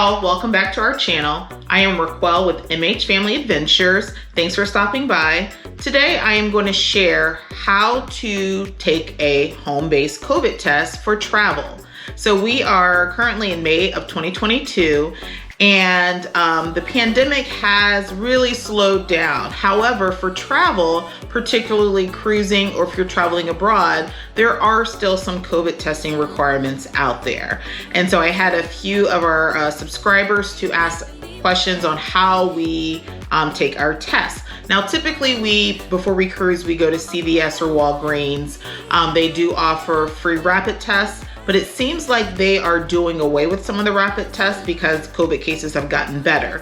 y'all, welcome back to our channel. I am Raquel with MHFamilyAdventures. Thanks for stopping by. Today I am going to share how to take a home-based COVID test for travel. So we are currently in May of 2022 and the pandemic has really slowed down. However, for travel, particularly cruising or if you're traveling abroad, there are still some COVID testing requirements out there. And so I had a few of our subscribers to ask questions on how we take our tests. Now, typically before we cruise, we go to CVS or Walgreens. They do offer free rapid tests, but it seems like they are doing away with some of the rapid tests because COVID cases have gotten better.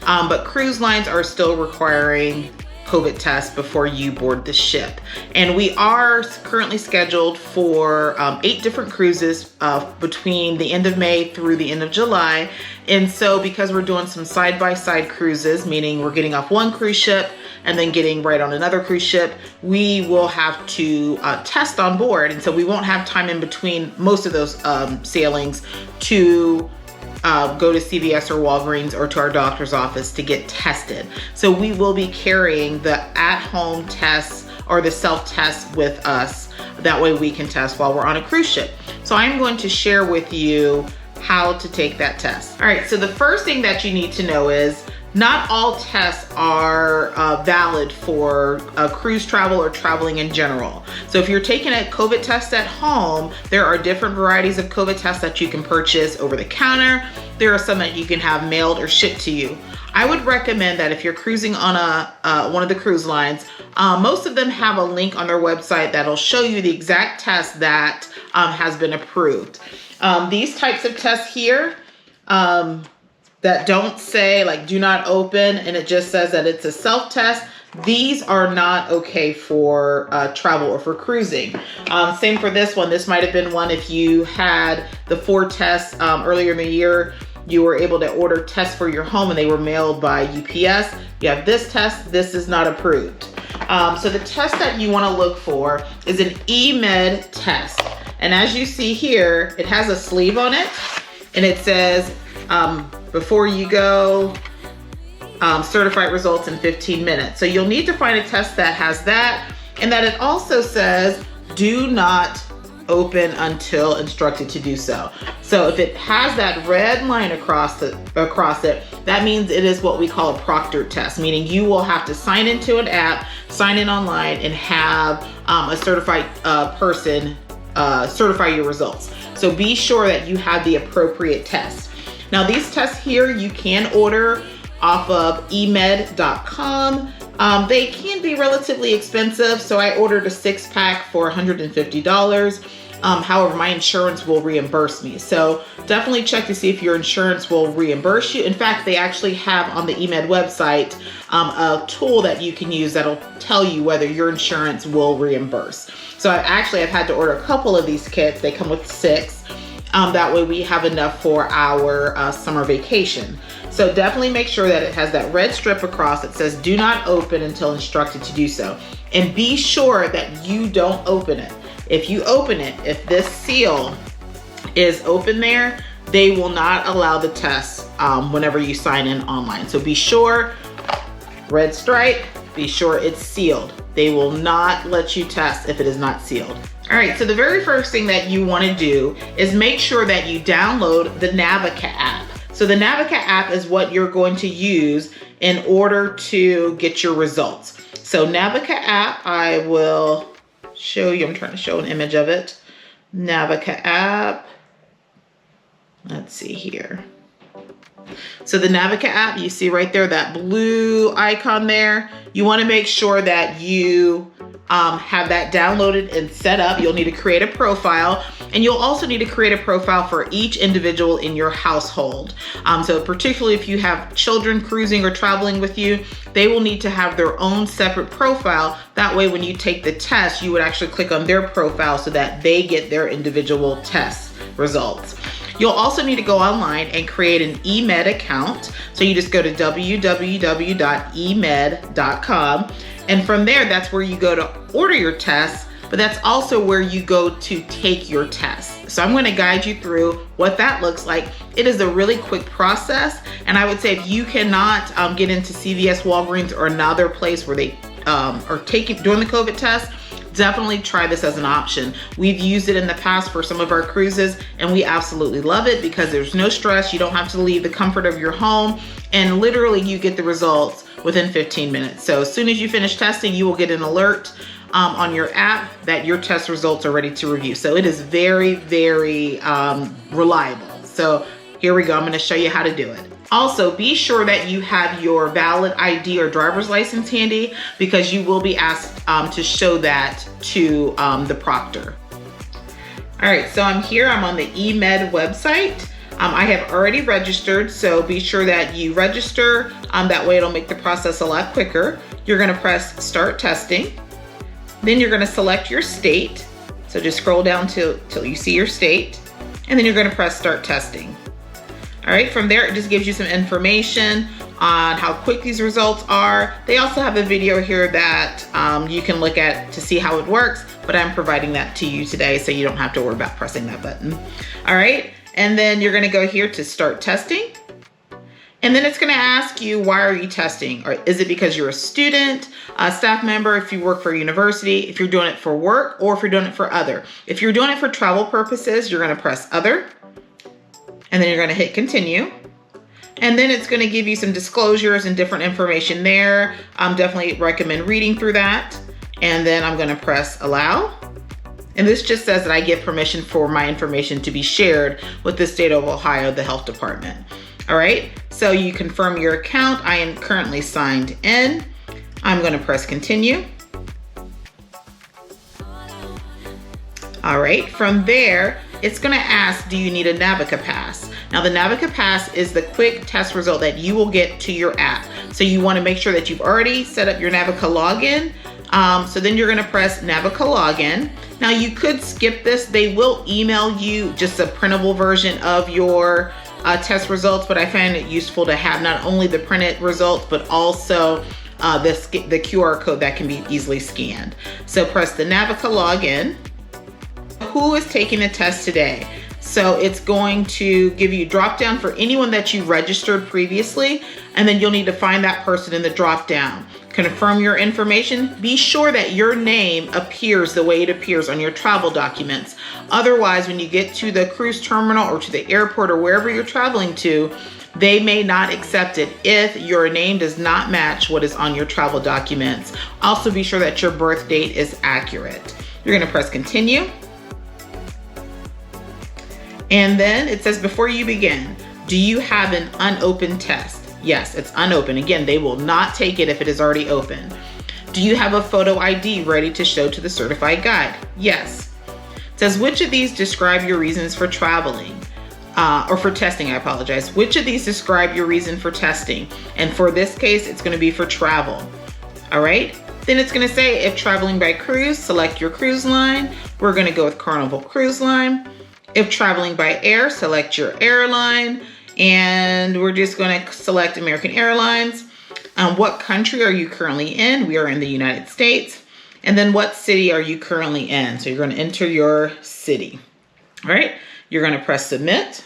But cruise lines are still requiring COVID tests before you board the ship. And we are currently scheduled for 8 different cruises between the end of May through the end of July. And so because we're doing some side-by-side cruises, meaning we're getting off one cruise ship and then getting right on another cruise ship, we will have to test on board. And so we won't have time in between most of those sailings to go to CVS or Walgreens or to our doctor's office to get tested. So we will be carrying the at-home tests or the self-tests with us. That way we can test while we're on a cruise ship. So I'm going to share with you how to take that test. All right, so the first thing that you need to know is not all tests are valid for cruise travel or traveling in general. So if you're taking a COVID test at home, there are different varieties of COVID tests that you can purchase over the counter. There are some that you can have mailed or shipped to you. I would recommend that if you're cruising on one of the cruise lines, most of them have a link on their website that'll show you the exact test that has been approved. These types of tests here, that don't say like do not open and it just says that it's a self-test, these are not okay for travel or for cruising. Same for this one. This might have been one if you had the 4 tests earlier in the year, you were able to order tests for your home and they were mailed by UPS. You have this test, this is not approved. So the test that you want to look for is an eMED test. And as you see here, it has a sleeve on it and it says, before you go, certified results in 15 minutes. So you'll need to find a test that has that and that it also says, do not open until instructed to do so. So if it has that red line across it, that means it is what we call a proctored test, meaning you will have to sign into an app, sign in online and have a certified person certify your results. So be sure that you have the appropriate test. Now these tests here you can order off of eMED.com. They can be relatively expensive, so I ordered a 6-pack for $150. However, my insurance will reimburse me. So definitely check to see if your insurance will reimburse you. In fact, they actually have on the eMED website a tool that you can use that'll tell you whether your insurance will reimburse. So I've had to order a couple of these kits. They come with 6. That way we have enough for our summer vacation. So definitely make sure that it has that red strip across that says do not open until instructed to do so. And be sure that you don't open it. If you open it, if this seal is open there, they will not allow the test whenever you sign in online. So be sure, red stripe, be sure it's sealed. They will not let you test if it is not sealed. All right, so the very first thing that you want to do is make sure that you download the Navica app. So the Navica app is what you're going to use in order to get your results. So Navica app, I will show you, I'm trying to show an image of it. Navica app, let's see here. So the Navica app, you see right there, that blue icon there, you want to make sure that you have that downloaded and set up. You'll need to create a profile and you'll also need to create a profile for each individual in your household. So particularly if you have children cruising or traveling with you, they will need to have their own separate profile. That way when you take the test, you would actually click on their profile so that they get their individual test results. You'll also need to go online and create an eMED account. So you just go to www.emed.com. And from there, that's where you go to order your tests, but that's also where you go to take your test. So I'm going to guide you through what that looks like. It is a really quick process, and I would say if you cannot get into CVS, Walgreens, or another place where they are doing the COVID test, definitely try this as an option. We've used it in the past for some of our cruises, and we absolutely love it because there's no stress. You don't have to leave the comfort of your home, and literally you get the results within 15 minutes. So as soon as you finish testing, you will get an alert on your app that your test results are ready to review. So it is very, very reliable. So here we go. I'm going to show you how to do it. Also, be sure that you have your valid ID or driver's license handy, because you will be asked to show that to the proctor. All right, so I'm here. I'm on the eMED website. I have already registered, so be sure that you register. That way it'll make the process a lot quicker. You're going to press Start Testing. Then you're going to select your state. So just scroll down till you see your state, and then you're going to press Start Testing. All right, from there, it just gives you some information on how quick these results are. They also have a video here that you can look at to see how it works, but I'm providing that to you today so you don't have to worry about pressing that button. All right, and then you're gonna go here to Start Testing. And then it's gonna ask you, why are you testing? Or is it because you're a student, a staff member, if you work for a university, if you're doing it for work, or if you're doing it for other. If you're doing it for travel purposes, you're gonna press Other. And then you're going to hit Continue. And then it's going to give you some disclosures and different information there. Definitely recommend reading through that. And then I'm going to press Allow. And this just says that I give permission for my information to be shared with the state of Ohio, the health department. All right, so you confirm your account. I am currently signed in. I'm going to press Continue. All right, from there, it's gonna ask, do you need a Navica pass? Now the Navica pass is the quick test result that you will get to your app. So you wanna make sure that you've already set up your Navica login. So then you're gonna press Navica login. Now you could skip this. They will email you just a printable version of your test results, but I find it useful to have not only the printed results, but also the QR code that can be easily scanned. So press the Navica login. Who is taking the test today? So it's going to give you a drop down for anyone that you registered previously, and then you'll need to find that person in the drop down. Confirm your information. Be sure that your name appears the way it appears on your travel documents. Otherwise, when you get to the cruise terminal or to the airport or wherever you're traveling to, they may not accept it if your name does not match what is on your travel documents. Also, be sure that your birth date is accurate. You're gonna press Continue. And then it says, before you begin, do you have an unopened test? Yes, it's unopened. Again, they will not take it if it is already open. Do you have a photo ID ready to show to the certified guide? Yes. It says, which of these describe your reasons for traveling? Or for testing, I apologize. Which of these describe your reason for testing? And for this case, it's gonna be for travel. All right? Then it's gonna say, if traveling by cruise, select your cruise line. We're gonna go with Carnival Cruise Line. If traveling by air, select your airline, and we're just going to select American Airlines. What country are you currently in? We are in the United States. And then what city are you currently in? So you're going to enter your city. All right, you're going to press Submit.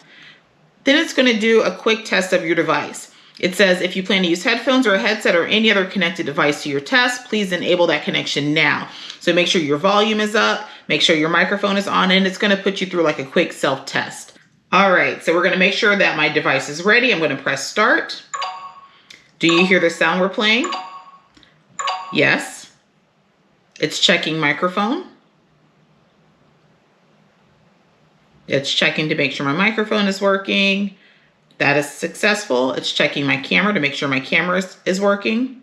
Then it's going to do a quick test of your device. It says, if you plan to use headphones or a headset or any other connected device to your test, please enable that connection now. So make sure your volume is up, make sure your microphone is on, and it's gonna put you through like a quick self-test. All right, so we're gonna make sure that my device is ready. I'm gonna press Start. Do you hear the sound we're playing? Yes. It's checking microphone. It's checking to make sure my microphone is working. That is successful. It's checking my camera to make sure my camera is working.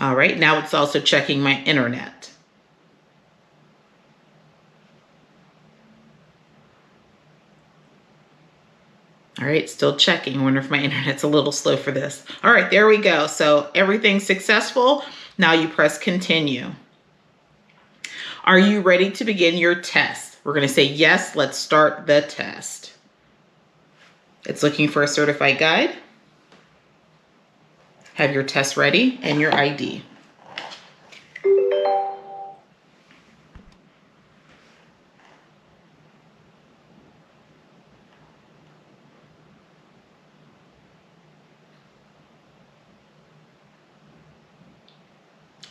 All right, now it's also checking my internet. All right, still checking. I wonder if my internet's a little slow for this. All right, there we go. So everything's successful. Now you press Continue. Are you ready to begin your test? We're going to say yes, let's start the test. It's looking for a certified guide. Have your test ready and your ID.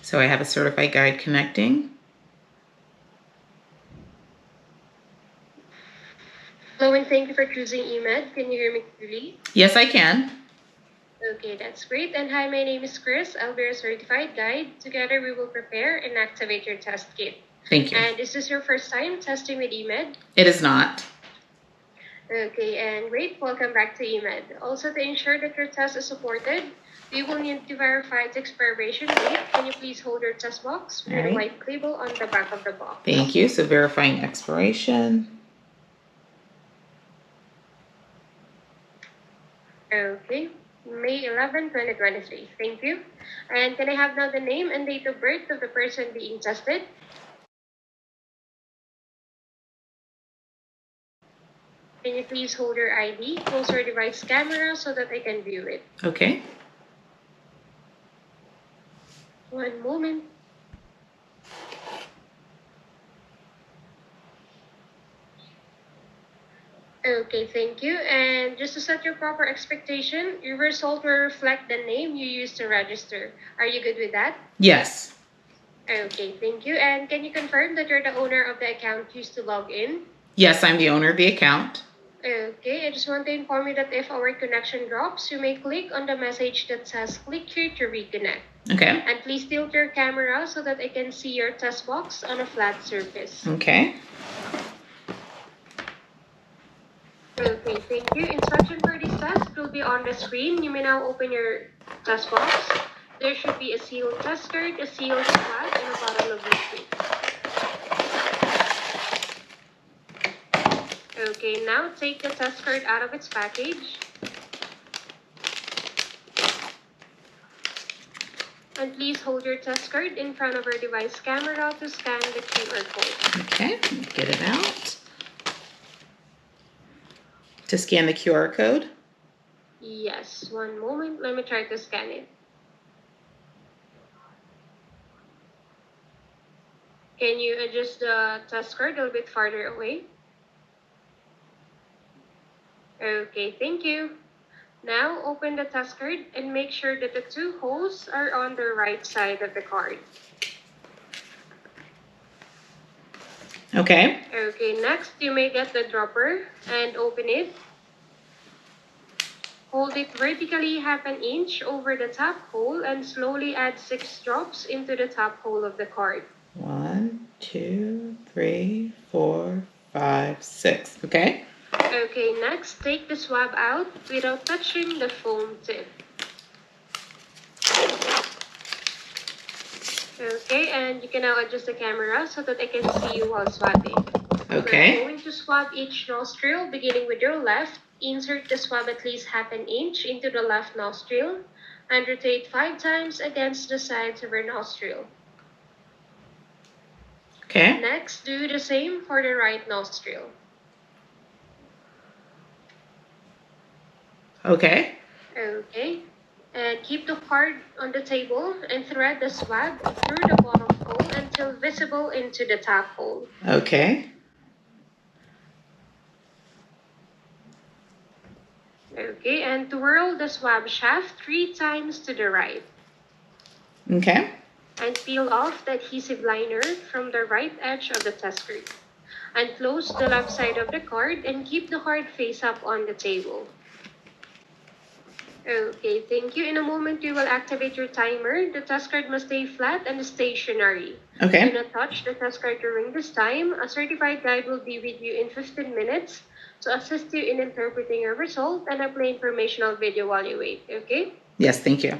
So I have a certified guide connecting. Hello, and thank you for choosing eMED. Can you hear me clearly? Yes, I can. Okay, that's great. And hi, my name is Chris. I'll be your certified guide. Together, we will prepare and activate your test kit. Thank you. And is this your first time testing with eMED? It is not. Okay, and great. Welcome back to eMED. Also, to ensure that your test is supported, we will need to verify its expiration date. Can you please hold your test box with a white label on the back of the box? Thank you. So verifying expiration. Okay, May 11, 2023. Thank you. And can I have now the name and date of birth of the person being tested? Can you please hold your ID, close your device camera so that I can view it? Okay. One moment. Okay, thank you. And just to set your proper expectation, your result will reflect the name you used to register. Are you good with that? Yes. Okay, thank you. And can you confirm that you're the owner of the account used to log in? Yes, I'm the owner of the account. Okay, I just want to inform you that if our connection drops, you may click on the message that says click here to reconnect. Okay. And please tilt your camera so that I can see your test box on a flat surface. Okay. Okay, thank you. Instruction for this test will be on the screen. You may now open your test box. There should be a sealed test card, a sealed swab, and a bottle of liquid. Okay, now take the test card out of its package. And please hold your test card in front of your device camera to scan the QR code. Okay, get it out. To scan the QR code? Yes, one moment. Let me try to scan it. Can you adjust the test card a little bit farther away? Okay, thank you. Now open the test card and make sure that the two holes are on the right side of the card. Okay. Okay, next you may get the dropper and open it. Hold it vertically 1/2 inch over the top hole and slowly add 6 drops into the top hole of the card. 1, 2, 3, 4, 5, 6. Okay. Okay, next take the swab out without touching the foam tip. Okay, and you can now adjust the camera so that I can see you while swabbing. Okay. We're going to swab each nostril, beginning with your left. Insert the swab at least 1/2 inch into the left nostril and rotate 5 times against the sides of your nostril. Okay. Next, do the same for the right nostril. Okay. Okay. And keep the card on the table and thread the swab through the bottom hole until visible into the top hole. Okay. Okay, and twirl the swab shaft 3 times to the right. Okay. And peel off the adhesive liner from the right edge of the test card. And close the left side of the card and keep the card face up on the table. Okay, thank you. In a moment, we will activate your timer. The test card must stay flat and stationary. Okay. Do not touch the test card during this time. A certified guide will be with you in 15 minutes to assist you in interpreting your result, and I play informational video while you wait, okay? Yes, thank you.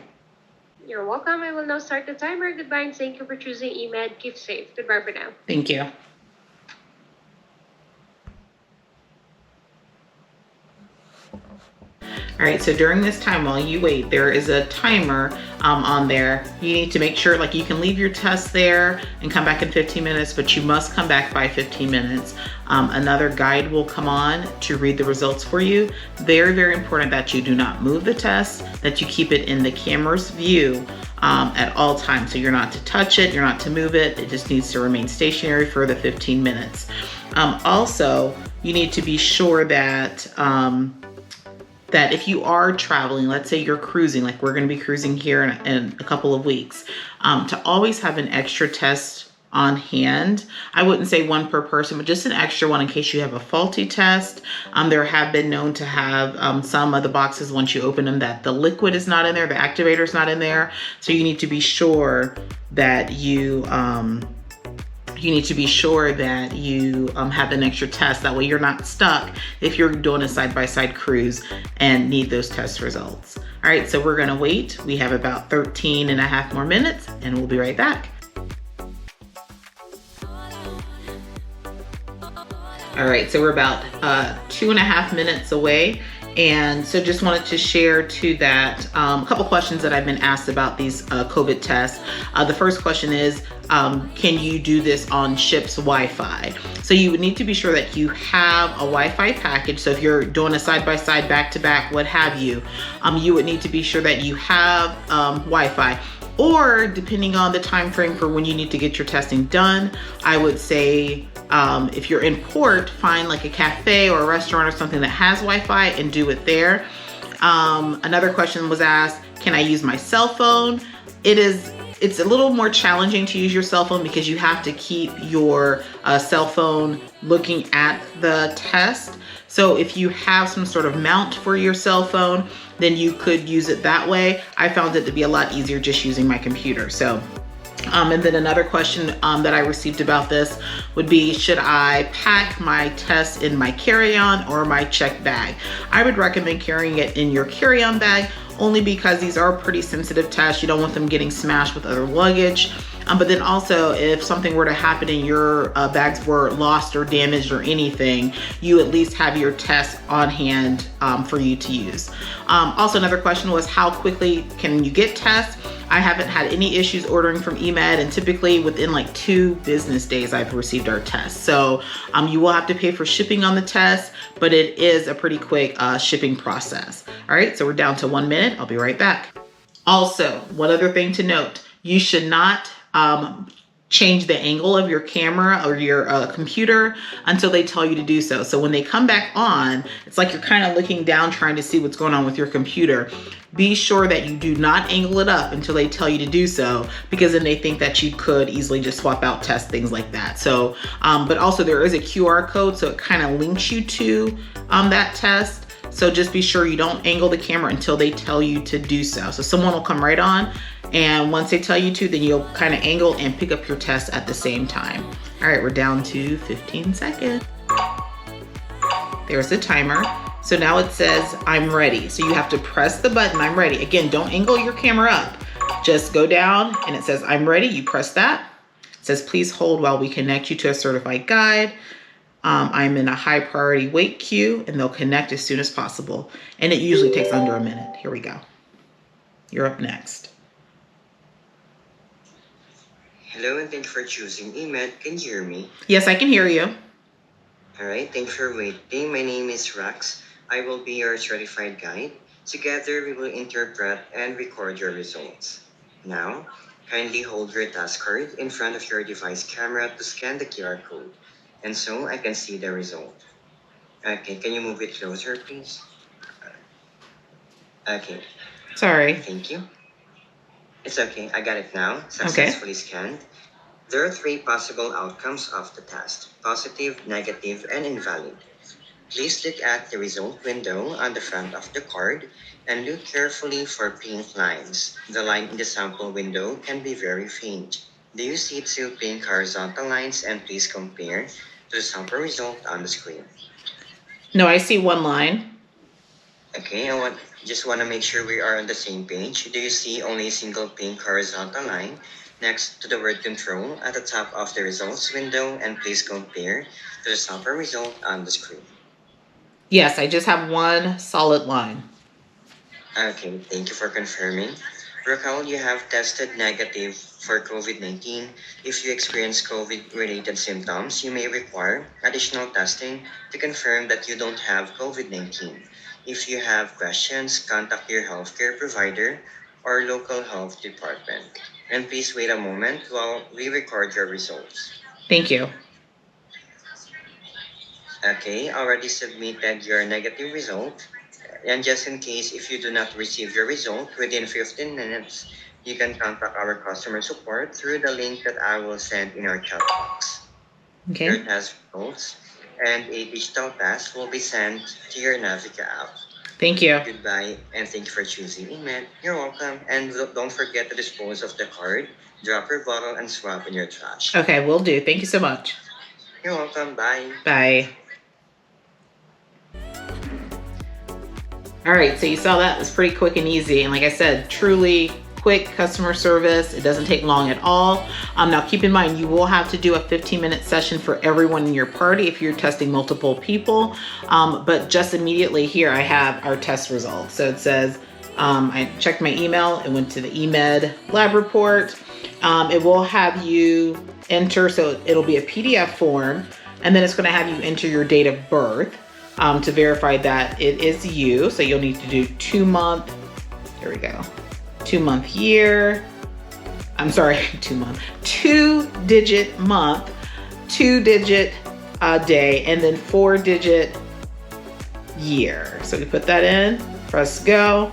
You're welcome. I will now start the timer. Goodbye, and thank you for choosing eMED. Keep safe. Goodbye for now. Thank you. All right, so during this time while you wait, there is a timer on there. You need to make sure, like, you can leave your test there and come back in 15 minutes, but you must come back by 15 minutes. Another guide will come on to read the results for you. Very, very important that you do not move the test, that you keep it in the camera's view at all times. So you're not to touch it, you're not to move it. It just needs to remain stationary for the 15 minutes. Also, you need to be sure that that if you are traveling, let's say you're cruising, like we're going to be cruising here in a couple of weeks, to always have an extra test on hand. I wouldn't say one per person, but just an extra one in case you have a faulty test. There have been known to have some of the boxes, once you open them, that the liquid is not in there, the activator is not in there. So you need to be sure that you have an extra test. That way you're not stuck if you're doing a side-by-side cruise and need those test results. All right, so we're gonna wait. We have about 13 and a half more minutes and we'll be right back. All right, so we're about 2.5 minutes away. And so just wanted to share to that a couple questions that I've been asked about these COVID tests. The first question is, can you do this on ship's Wi-Fi? So you would need to be sure that you have a Wi-Fi package. So if you're doing a side-by-side, back-to-back, what have you, you would need to be sure that you have Wi-Fi. Or depending on the time frame for when you need to get your testing done, I would say if you're in port, find like a cafe or a restaurant or something that has Wi-Fi and do it there. Another question was asked, can I use my cell phone? It's a little more challenging to use your cell phone because you have to keep your cell phone looking at the test. So if you have some sort of mount for your cell phone, then you could use it that way. I found it to be a lot easier just using my computer. So, and then another question that I received about this would be, should I pack my test in my carry-on or my checked bag? I would recommend carrying it in your carry-on bag, only because these are pretty sensitive tests. You don't want them getting smashed with other luggage. But then also, if something were to happen and your bags were lost or damaged or anything, you at least have your test on hand for you to use. Also, another question was, how quickly can you get tests? I haven't had any issues ordering from eMED, and typically within like 2 business days, I've received our tests. So you will have to pay for shipping on the test, but it is a pretty quick shipping process. All right, so we're down to 1 minute. I'll be right back. Also, one other thing to note, you should not change the angle of your camera or your computer until they tell you to do so. So when they come back on, it's like you're kind of looking down trying to see what's going on with your computer. Be sure that you do not angle it up until they tell you to do so, because then they think that you could easily just swap out tests, things like that. So, but also there is a QR code, so it kind of links you to that test. So just be sure you don't angle the camera until they tell you to do so. So someone will come right on, and once they tell you to, then you'll kind of angle and pick up your test at the same time. All right, we're down to 15 seconds. There's the timer. So now it says, I'm ready. So you have to press the button, I'm ready. Again, don't angle your camera up. Just go down and it says, I'm ready. You press that. It says, please hold while we connect you to a certified guide. I'm in a high priority wait queue, and they'll connect as soon as possible. And it usually takes under a minute. Here we go. You're up next. Hello, and thank you for choosing eMED. Can you hear me? Yes, I can hear you. All right, thank you for waiting. My name is Rax. I will be your certified guide. Together, we will interpret and record your results. Now, kindly hold your task card in front of your device camera to scan the QR code, and so I can see the result. Okay, can you move it closer, please? Okay. Sorry. Thank you. It's okay, I got it now. Successfully scanned. There are 3 possible outcomes of the test: positive, negative, and invalid. Please look at the result window on the front of the card and look carefully for pink lines. The line in the sample window can be very faint. Do you see 2 pink horizontal lines? And please compare to the sample result on the screen. No, I see 1 line. Okay, just want to make sure we are on the same page. Do you see only a single pink horizontal line next to the word control at the top of the results window? And please compare to the sample result on the screen. Yes, I just have 1 solid line. Okay, thank you for confirming. Recall you have tested negative for COVID-19. If you experience COVID-related symptoms, you may require additional testing to confirm that you don't have COVID-19. If you have questions, contact your healthcare provider or local health department. And please wait a moment while we record your results. Thank you. Okay, already submitted your negative result. And just in case if you do not receive your result within 15 minutes, you can contact our customer support through the link that I will send in our chat box. Your Okay. test results and a digital test will be sent to your Navica app. Thank you. Goodbye, and thank you for choosing eMED. You're welcome. And don't forget to dispose of the card, drop your bottle, and swap in your trash. Okay, will do. Thank you so much. You're welcome. Bye. Bye. All right, so you saw that. It was pretty quick and easy. And like I said, truly quick customer service. It doesn't take long at all. Now keep in mind, you will have to do a 15-minute session for everyone in your party if you're testing multiple people. But just immediately here, I have our test results. So it says, I checked my email, it went to the eMED lab report. It will have you enter, so it'll be a PDF form, and then it's gonna have you enter your date of birth to verify that it is you. So you'll need to do 2-month, here we go, 2-month year, I'm sorry, 2-digit month, 2-digit day, and then 4-digit year. So we put that in, press go,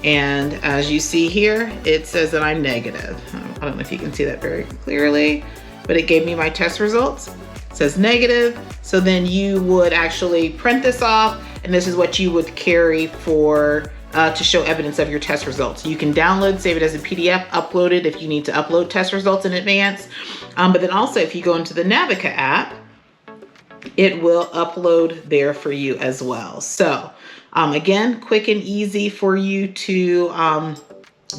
and as you see here, it says that I'm negative. I don't know if you can see that very clearly, but it gave me my test results. It says negative, so then you would actually print this off, and this is what you would carry for to show evidence of your test results. You can download, save it as a PDF, upload it if you need to upload test results in advance. But then also if you go into the Navica app, it will upload there for you as well. So again, quick and easy for you to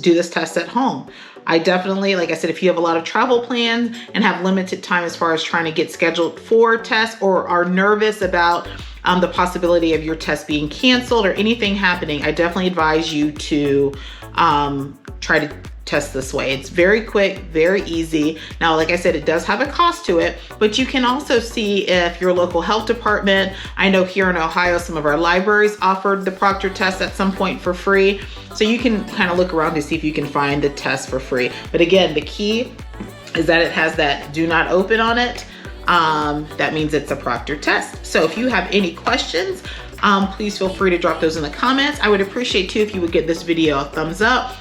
do this test at home. I definitely, like I said, if you have a lot of travel plans and have limited time as far as trying to get scheduled for tests or are nervous about the possibility of your test being canceled or anything happening, I definitely advise you to try to test this way. It's very quick, very easy. Now, like I said, it does have a cost to it, but you can also see if your local health department, I know here in Ohio, some of our libraries offered the proctor test at some point for free. So you can kind of look around to see if you can find the test for free. But again, the key is that it has that do not open on it. That means it's a proctor test. So if you have any questions, please feel free to drop those in the comments. I would appreciate too if you would give this video a thumbs up.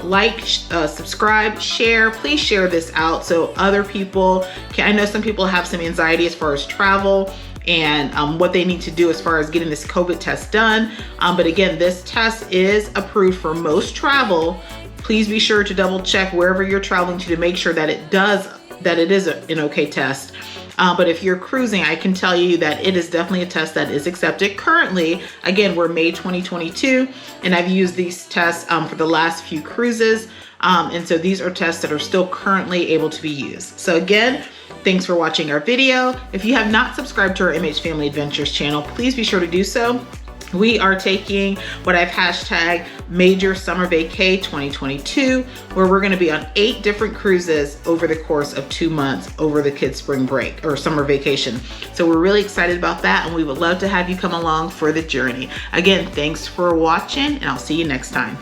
Like, subscribe, share. Please share this out so other people can. I know some people have some anxiety as far as travel and what they need to do as far as getting this COVID test done. But again, this test is approved for most travel. Please be sure to double check wherever you're traveling to make sure that it is an okay test. But if you're cruising, I can tell you that it is definitely a test that is accepted currently. Again, we're May 2022, and I've used these tests for the last few cruises. And so these are tests that are still currently able to be used. So again, thanks for watching our video. If you have not subscribed to our MH Family Adventures channel, please be sure to do so. We are taking what I've hashtagged Major Summer Vacay 2022, where we're gonna be on 8 different cruises over the course of 2 months over the kids' spring break or summer vacation. So we're really excited about that, and we would love to have you come along for the journey. Again, thanks for watching, and I'll see you next time.